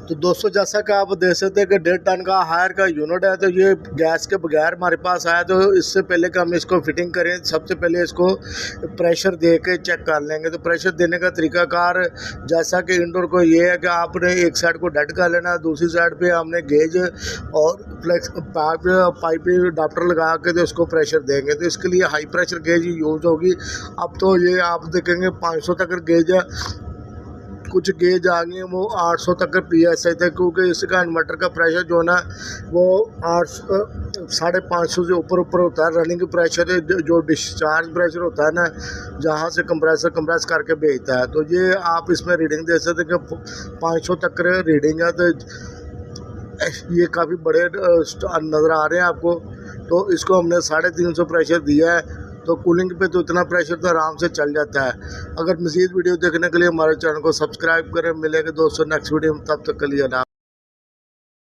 तो दोस्तों जैसा कि आप देख सकते हैं कि 1.5 टन का हायर का यूनिट है। तो ये गैस के बगैर हमारे पास आया। तो इससे पहले कि हम इसको फिटिंग करें, सबसे पहले इसको प्रेशर दे के चेक कर लेंगे। तो प्रेशर देने का तरीकाकार जैसा कि इंडोर को ये है कि आपने एक साइड को डेड कर लेना, दूसरी साइड पे हमने गेज और फ्लेक्स पाइप अडाप्टर लगा के तो इसको प्रेशर देंगे। तो इसके लिए हाई प्रेशर गेज यूज होगी। अब तो ये आप देखेंगे 500 तक गेज है, कुछ गेज आ गई हैं वो 800 तक PSI थे, क्योंकि इसका इन्वर्टर का प्रेशर जो है ना वो 550 से ऊपर होता है। रनिंग प्रेशर जो डिस्चार्ज प्रेशर होता है ना, जहाँ से कंप्रेस करके भेजता है। तो ये आप इसमें रीडिंग दे सकते हैं कि 500 तक रीडिंग है। तो ये काफ़ी बड़े नज़र आ रहे हैं आपको। तो इसको हमने 350 प्रेशर दिया है। तो कूलिंग पे तो इतना प्रेशर तो आराम से चल जाता है। अगर मज़ीद वीडियो देखने के लिए हमारे चैनल को सब्सक्राइब करें। मिलेंगे दोस्तों नेक्स्ट वीडियो में, तब तक के लिए ना।